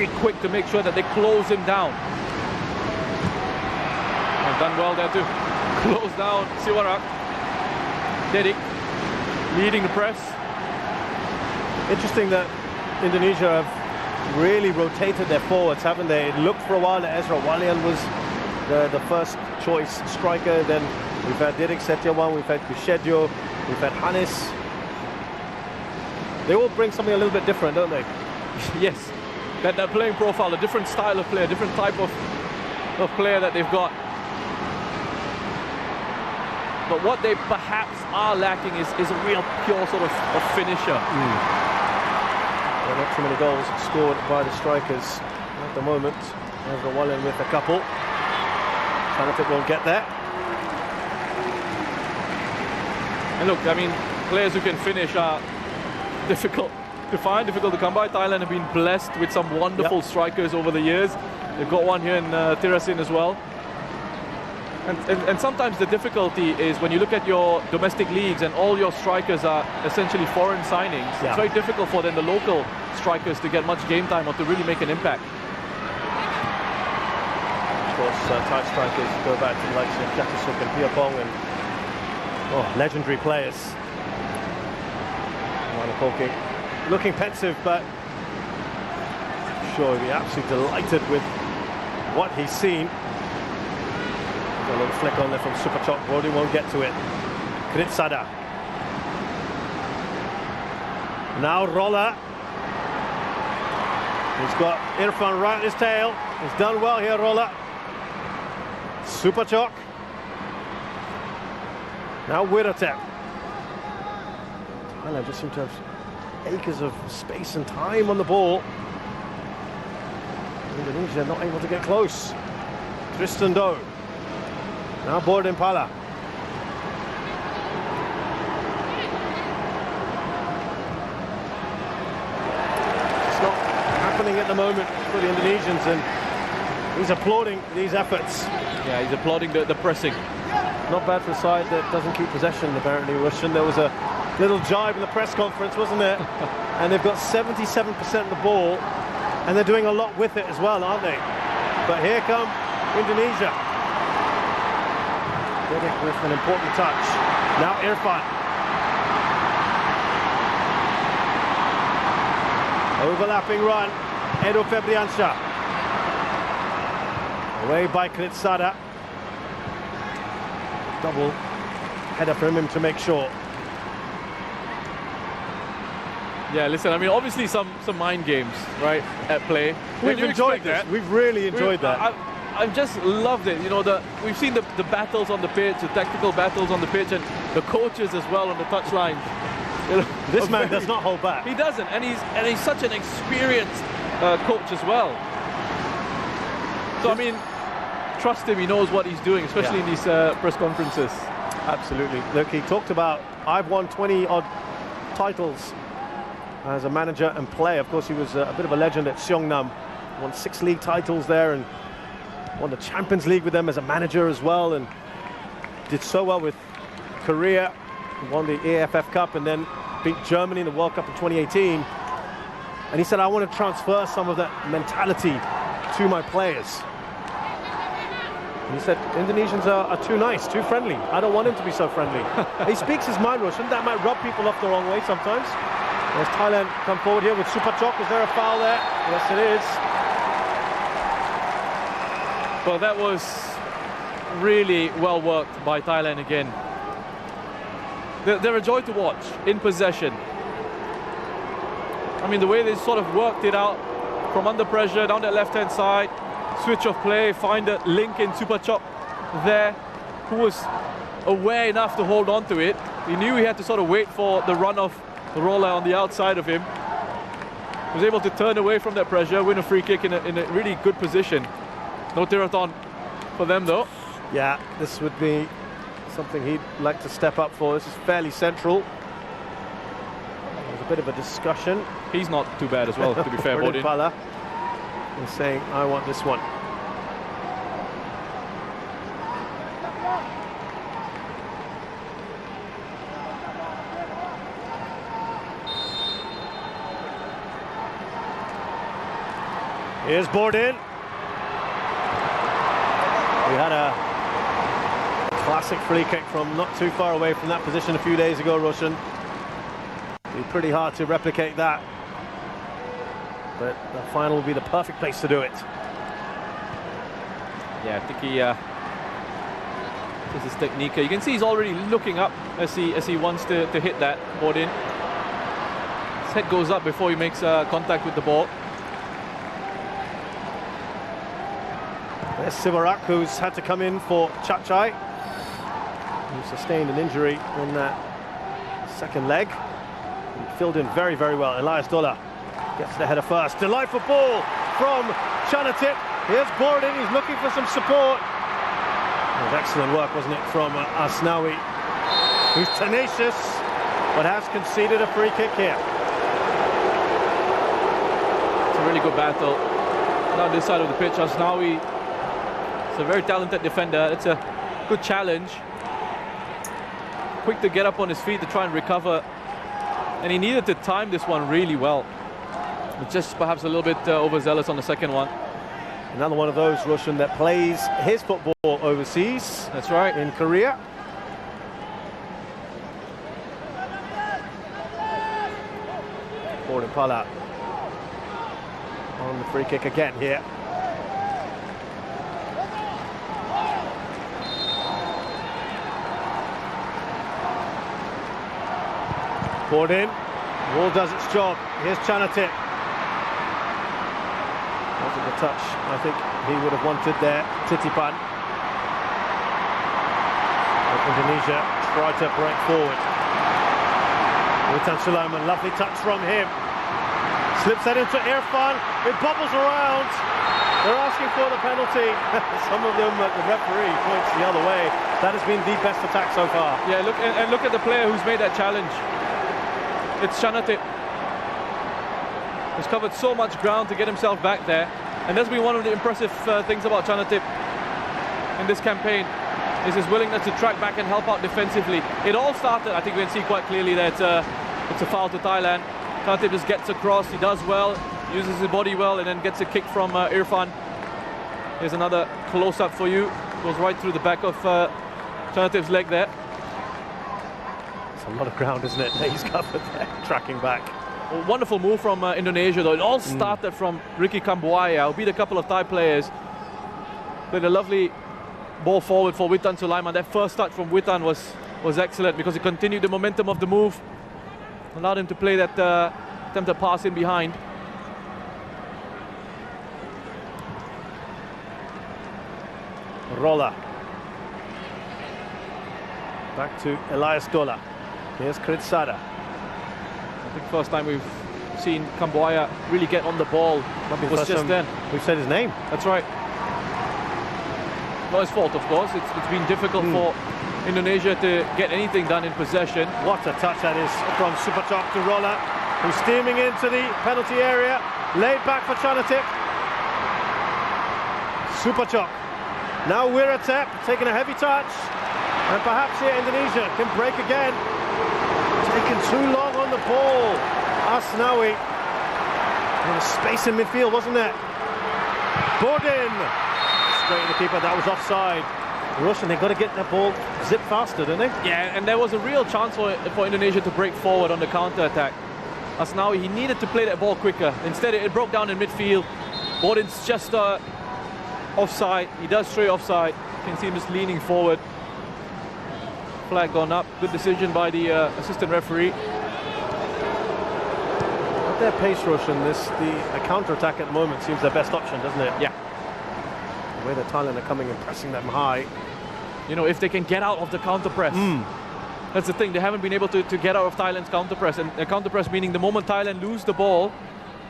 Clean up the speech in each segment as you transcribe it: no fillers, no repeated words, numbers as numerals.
very quick to make sure that they close him down. And done well there to close down Siwarak. Dedik leading the press. Interesting that Indonesia have really rotated their forwards, haven't they? It looked for a while that Ezra Walian was the first choice striker. Then we've had Dedik Setiawan, we've had Kushedjo, we've had Hanis. They all bring something a little bit different, don't they? Yes, that playing profile, a different style of player, different type of player that they've got. But what they perhaps are lacking is a real pure sort of finisher. Well, not too many goals scored by the strikers at the moment. Ezra Walian with a couple. Tanatic won't get there. And look, I mean, players who can finish are difficult to find, difficult to come by. Thailand have been blessed with some wonderful strikers over the years. They've got one here in Tirasin as well. And sometimes the difficulty is when you look at your domestic leagues and all your strikers are essentially foreign signings, it's very difficult for then the local strikers to get much game time or to really make an impact. Of course, Thai strikers go back to the likes of Jatisuk and Piapong and legendary players. Manapoke looking pensive, but I'm sure he'll be absolutely delighted with what he's seen. A little flick on there from Superchok. Brody won't get to it. Kritsada. Now Roller. He's got Irfan right at his tail. He's done well here, Roller. Superchok. Now Wiratep. Well, I just seem to have acres of space and time on the ball. Indonesia not able to get close. Tristan Doe. Now Bord Impala. It's not happening at the moment for the Indonesians, and he's applauding these efforts. Yeah, he's applauding the pressing. Not bad for a side that doesn't keep possession, apparently, Russian. There was a little jibe in the press conference, wasn't there? And they've got 77% of the ball, and they're doing a lot with it as well, aren't they? But here come Indonesia. Dedik with an important touch. Now Irfan. Overlapping run. Edo Febriansyah. Away by Kritsada. Double header from him to make sure. Yeah, listen, I mean, obviously some mind games, right, at play. We've enjoyed this. We've really enjoyed that. I've just loved it. You know, we've seen the battles on the pitch, the tactical battles on the pitch, and the coaches as well on the touchline. You know, this man does not hold back. He doesn't, and he's such an experienced coach as well. So I mean, trust him. He knows what he's doing, especially in these press conferences. Absolutely. Look, he talked about, I've won 20-odd titles as a manager and player. Of course, he was a bit of a legend at Seongnam. Won 6 league titles there and won the Champions League with them as a manager as well, and did so well with Korea. Won the AFF Cup and then beat Germany in the World Cup in 2018. And he said, I want to transfer some of that mentality to my players. And he said, Indonesians are too nice, too friendly. I don't want him to be so friendly. He speaks his mind, Roshan. That might rub people off the wrong way sometimes. As Thailand come forward here with Superchok. Is there a foul there? Yes, it is. Well, that was really well worked by Thailand again. They're a joy to watch in possession. I mean, the way they sort of worked it out from under pressure down that left-hand side, switch of play, find a link in Superchok there, who was aware enough to hold on to it. He knew he had to sort of wait for the run of the roller on the outside of him. He was able to turn away from that pressure, win a free kick in a really good position. No Tirathon for them though. Yeah, this would be something he'd like to step up for. This is fairly central. There's a bit of a discussion. He's not too bad as well, to be fair, Bodin. Pala is saying, I want this one. Here's Bordin. We had a classic free kick from not too far away from that position a few days ago, Roshan. It'd be pretty hard to replicate that. But the final will be the perfect place to do it. Yeah, I think he this is technique. You can see he's already looking up as he wants to hit that board in. His head goes up before he makes contact with the ball. There's Sivarak, who's had to come in for Chachai, who sustained an injury in that second leg. He filled in very, very well. Elias Dola gets the header first. Delightful ball from Chanatip. Here's Bordin, he's looking for some support. It was excellent work, wasn't it, from Asnawi, who's tenacious, but has conceded a free kick here. It's a really good battle. Now this side of the pitch, Asnawi is a very talented defender. It's a good challenge. Quick to get up on his feet to try and recover. And he needed to time this one really well. Just perhaps a little bit overzealous on the second one. Another one of those, Russian, that plays his football overseas. That's right. In Korea. Gordon Kalah on the free kick again here. Bordin, ball does its job. Here's Chanatip. Wasn't the touch I think he would have wanted there. Titipan. Indonesia try to break forward. Witan Sulaiman, lovely touch from him. Slips that into Irfan. It bobbles around. They're asking for the penalty. Some of them, the referee points the other way. That has been the best attack so far. Yeah, look and look at the player who's made that challenge. It's Chanatip. He's covered so much ground to get himself back there. And that's been one of the impressive things about Chanatip in this campaign, is his willingness to track back and help out defensively. It all started, I think we can see quite clearly that it's a foul to Thailand. Chanatip just gets across, he does well, uses his body well, and then gets a kick from Irfan. Here's another close-up for you. Goes right through the back of Chanatip's leg there. It's a lot of ground, isn't it, that he's covered there, tracking back. A wonderful move from Indonesia, though. It all started from Ricky Kambuaya, who beat a couple of Thai players. Played a lovely ball forward for Witan Sulaiman. That first touch from Witan was excellent because it continued the momentum of the move. Allowed him to play that attempted pass in behind. Rolla. Back to Elias Dola. Here's Kritsada. I think first time we've seen Kambuaya really get on the ball was just then. We've said his name. That's right. Not his fault, of course. It's been difficult for Indonesia to get anything done in possession. What a touch that is from Supachok to Rolla, who's steaming into the penalty area. Laid back for Chanatip. Supachok. Now Wiratep taking a heavy touch. And perhaps here Indonesia can break again. Taken too long on the ball. Asnawi. There was space in midfield, wasn't there? Bordin. Straight to the keeper, that was offside. Russian, they've got to get that ball zip faster, don't they? Yeah, and there was a real chance for Indonesia to break forward on the counter-attack. Asnawi, he needed to play that ball quicker. Instead, it broke down in midfield. Bordin's just offside. He does stray offside. You can see him just leaning forward. Flag gone up. Good decision by the assistant referee. At their pace, Russian, the counter-attack at the moment seems their best option, doesn't it? Yeah. The way that Thailand are coming and pressing them high. You know, if they can get out of the counter-press. That's the thing, they haven't been able to get out of Thailand's counter-press. And counter-press meaning the moment Thailand lose the ball,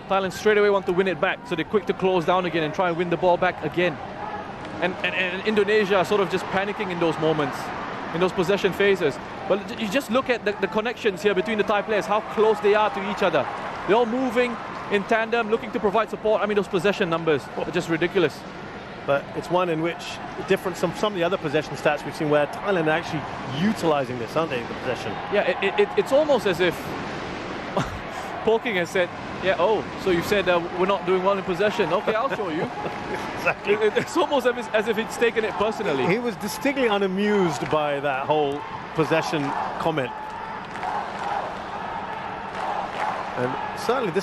Thailand straight away want to win it back. So they're quick to close down again and try and win the ball back again. And Indonesia are sort of just panicking in those moments, in those possession phases. But you just look at the connections here between the Thai players, how close they are to each other. They're all moving in tandem, looking to provide support. I mean, those possession numbers are just ridiculous. But it's one in which, different from some of the other possession stats we've seen, where Thailand are actually utilising this, aren't they, the possession? Yeah, it's almost as if poking and said, yeah, oh, so you said we're not doing well in possession. Okay, I'll show you. Exactly. It's almost as if he's taken it personally. He was distinctly unamused by that whole possession comment. And certainly this